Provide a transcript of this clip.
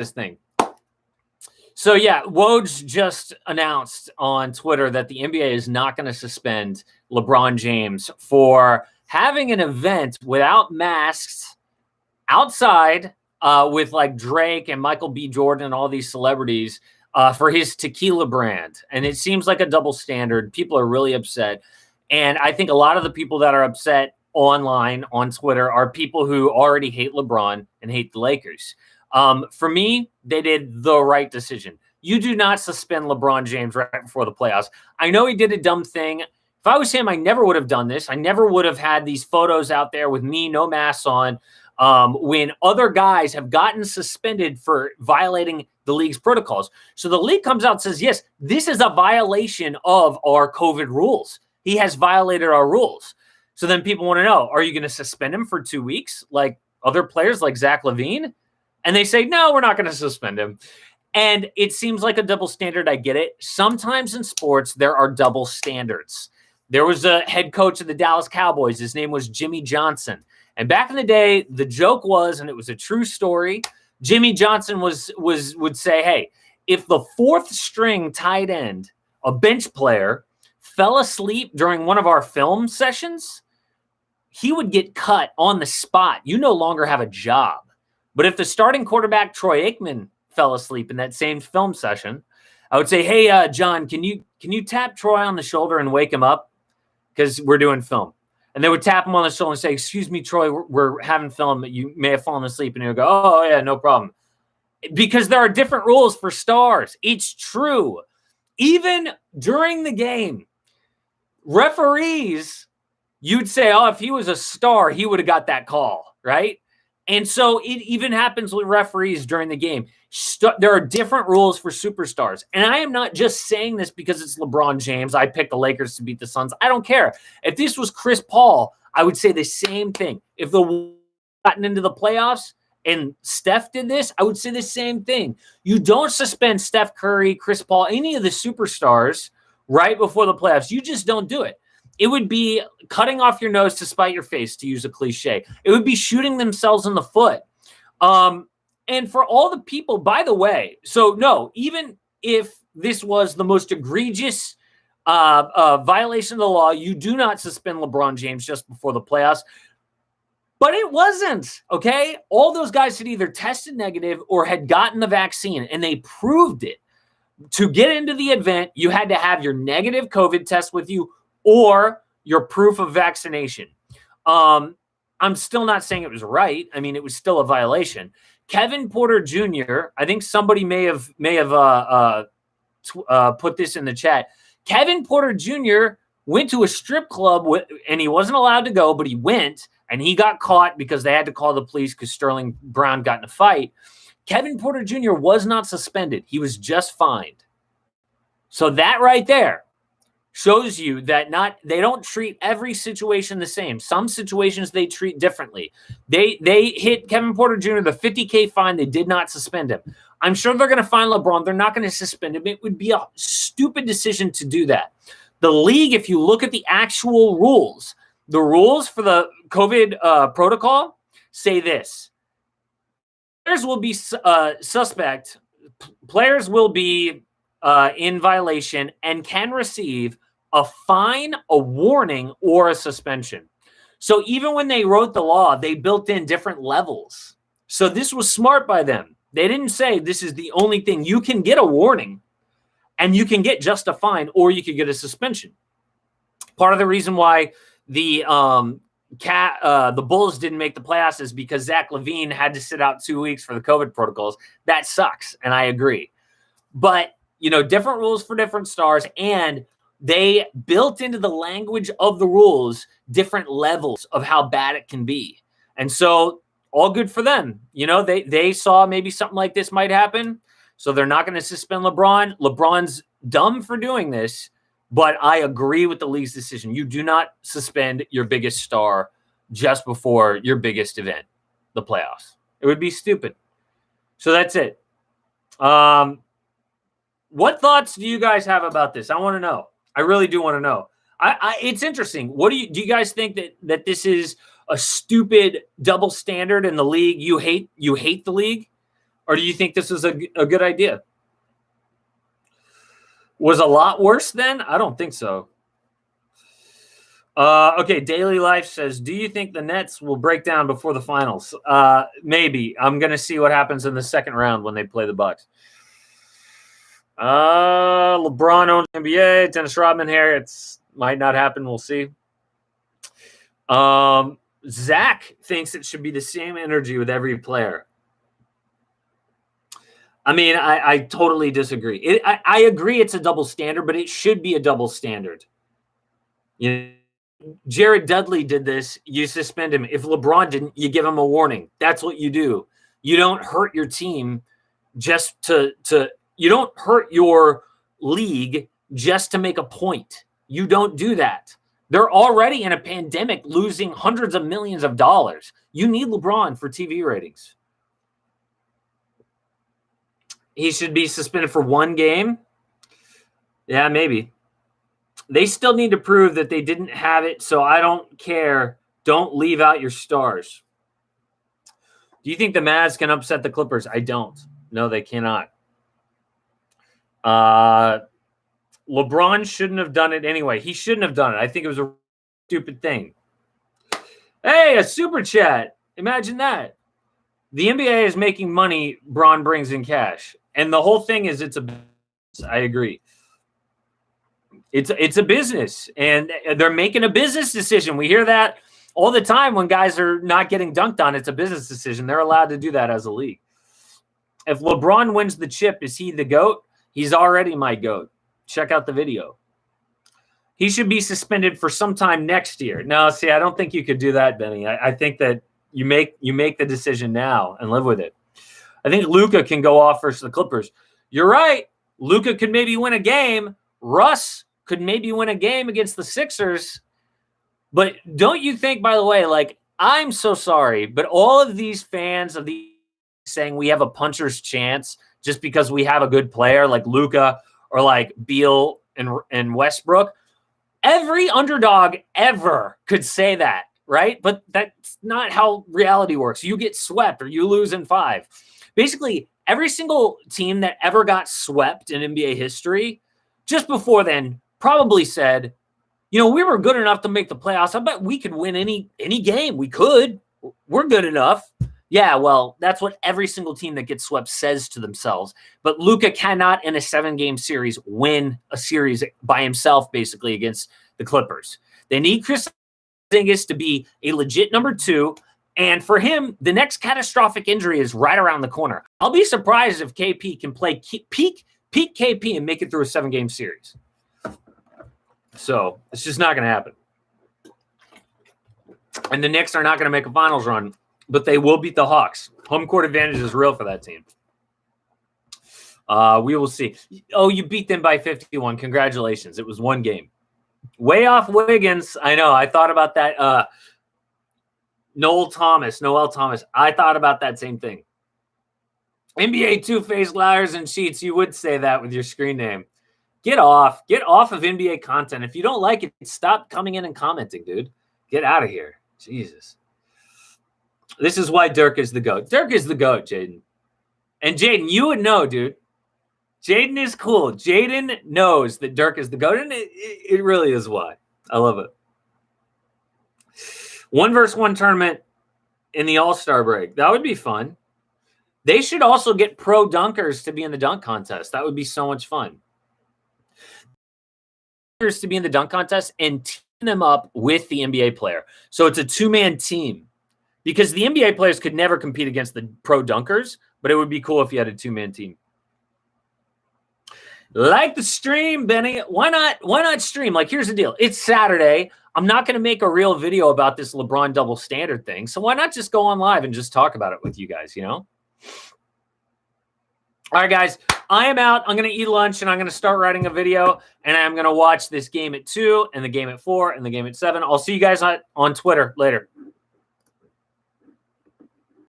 this thing. So, yeah, Woj just announced on Twitter that the NBA is not going to suspend LeBron James for having an event without masks outside with like Drake and Michael B. Jordan and all these celebrities for his tequila brand. And it seems like a double standard. People are really upset. And I think a lot of the people that are upset online on Twitter are people who already hate LeBron and hate the Lakers. For me, they did the right decision. You do not suspend LeBron James right before the playoffs. I know he did a dumb thing. If I was him, I never would have done this. I never would have had these photos out there with me, no masks on, when other guys have gotten suspended for violating the league's protocols. So the league comes out and says, yes, this is a violation of our COVID rules. He has violated our rules. So then people want to know, are you going to suspend him for 2 weeks like other players like Zach LaVine? And they say, no, we're not going to suspend him. And it seems like a double standard. I get it. Sometimes in sports, there are double standards. There was a head coach of the Dallas Cowboys. His name was Jimmy Johnson. And back in the day, the joke was, and it was a true story, Jimmy Johnson would say, hey, if the fourth string tight end, a bench player, fell asleep during one of our film sessions, he would get cut on the spot. You no longer have a job. But if the starting quarterback, Troy Aikman, fell asleep in that same film session, I would say, hey, John, can you tap Troy on the shoulder and wake him up? Because we're doing film. And they would tap him on the shoulder and say, excuse me, Troy, we're having film. You may have fallen asleep. And he would go, oh, yeah, no problem. Because there are different rules for stars. It's true. Even during the game, referees, you'd say, oh, if he was a star, he would have got that call, right? And so it even happens with referees during the game. There are different rules for superstars. And I am not just saying this because it's LeBron James. I picked the Lakers to beat the Suns. I don't care. If this was Chris Paul, I would say the same thing. If the gotten into the playoffs and Steph did this, I would say the same thing. You don't suspend Steph Curry, Chris Paul, any of the superstars right before the playoffs. You just don't do it. It would be cutting off your nose to spite your face, to use a cliche. It would be shooting themselves in the foot. And for all the people, by the way, so no, even if this was the most egregious violation of the law, you do not suspend LeBron James just before the playoffs. But it wasn't, okay? All those guys had either tested negative or had gotten the vaccine, and they proved it. To get into the event, you had to have your negative COVID test with you or your proof of vaccination. I'm still not saying it was right. I mean, it was still a violation. Kevin Porter Jr., I think somebody may have put this in the chat. Kevin Porter Jr. went to a strip club and he wasn't allowed to go, but he went and he got caught because they had to call the police because Sterling Brown got in a fight. Kevin Porter Jr. was not suspended. He was just fined. So that right there shows you that they don't treat every situation the same. Some situations they treat differently. They hit Kevin Porter Jr. the $50K fine. They did not suspend him. I'm sure they're going to fine LeBron. They're not going to suspend him. It would be a stupid decision to do that. The league, if you look at the actual rules, the rules for the COVID protocol say this. Players will be suspect. Players will be in violation and can receive a fine, a warning, or a suspension. So even when they wrote the law, they built in different levels. So this was smart by them. They didn't say this is the only thing. You can get a warning and you can get just a fine or you could get a suspension. Part of the reason why the Bulls didn't make the playoffs is because Zach LaVine had to sit out 2 weeks for the COVID protocols. That sucks, and I agree. But different rules for different stars, and they built into the language of the rules different levels of how bad it can be. And so all good for them. They saw maybe something like this might happen, so they're not going to suspend LeBron. LeBron's dumb for doing this, but I agree with the league's decision. You do not suspend your biggest star just before your biggest event, the playoffs. It would be stupid. So that's it. What thoughts do you guys have about this? I want to know. I really do want to know. It's interesting. What do you guys think that this is a stupid double standard in the league? You hate the league, Or do you think this is a good idea? Was a lot worse then? I don't think so. Okay, Daily Life says, do you think the Nets will break down before the finals? Maybe. I'm going to see what happens in the second round when they play the Bucks. LeBron owns NBA. Dennis Rodman here. It's might not happen. We'll see. Zach thinks it should be the same energy with every player. I mean, I totally disagree. I agree it's a double standard, but it should be a double standard. You know, Jared Dudley did this. You suspend him. If LeBron didn't, you give him a warning. That's what you do. You don't hurt your team just to you don't hurt your league just to make a point. You don't do that. They're already in a pandemic losing hundreds of millions of dollars. You need LeBron for TV ratings. He should be suspended for one game. Yeah, maybe. They still need to prove that they didn't have it, so I don't care. Don't leave out your stars. Do you think the Mavs can upset the Clippers? I don't. No, they cannot. LeBron shouldn't have done it anyway. He shouldn't have done it. I think it was a stupid thing. Hey, a super chat. Imagine that. The NBA is making money. Bron brings in cash. And the whole thing is I agree. It's a business, and they're making a business decision. We hear that all the time when guys are not getting dunked on. It's a business decision. They're allowed to do that as a league. If LeBron wins the chip, is he the GOAT? He's already my GOAT. Check out the video. He should be suspended for some time next year. No, see, I don't think you could do that, Benny. I think that you make the decision now and live with it. I think Luka can go off versus the Clippers. You're right. Luka could maybe win a game. Russ could maybe win a game against the Sixers. But don't you think, by the way, like, I'm so sorry, but all of these fans of the saying we have a puncher's chance just because we have a good player like Luka or like Beal and Westbrook, every underdog ever could say that, right? But that's not how reality works. You get swept or you lose in 5. Basically, every single team that ever got swept in NBA history just before then probably said, you know, we were good enough to make the playoffs. I bet we could win any game. We could. We're good enough. Yeah, well, that's what every single team that gets swept says to themselves. But Luka cannot, in a 7-game series, win a series by himself, basically, against the Clippers. They need Chris Porzingis to be a legit number 2. And for him, the next catastrophic injury is right around the corner. I'll be surprised if KP can play peak KP and make it through a 7-game series. So it's just not going to happen. And the Knicks are not going to make a finals run, but they will beat the Hawks. Home court advantage is real for that team. We will see. Oh, you beat them by 51. Congratulations. It was one game. Way off Wiggins. I know. I thought about that. Noel Thomas. I thought about that same thing. NBA two-faced liars and cheats. You would say that with your screen name. Get off of NBA content. If you don't like it, stop coming in and commenting, dude. Get out of here. Jesus. This is why Dirk is the GOAT. Dirk is the GOAT, Jaden. And Jaden, you would know, dude. Jaden is cool. Jaden knows that Dirk is the GOAT, and it really is why. I love it. 1-versus-1 tournament in the All-Star break. That would be fun. They should also get pro dunkers to be in the dunk contest. That would be so much fun. To be in the dunk contest and team them up with the NBA player. So it's a 2-man team. Because the NBA players could never compete against the pro dunkers, but it would be cool if you had a 2-man team. Like the stream, Benny. Why not stream? Like, here's the deal. It's Saturday. I'm not going to make a real video about this LeBron double standard thing. So why not just go on live and just talk about it with you guys, you know? All right, guys. I am out. I'm going to eat lunch, and I'm going to start writing a video, and I'm going to watch this game at 2 and the game at 4 and the game at 7. I'll see you guys on Twitter later.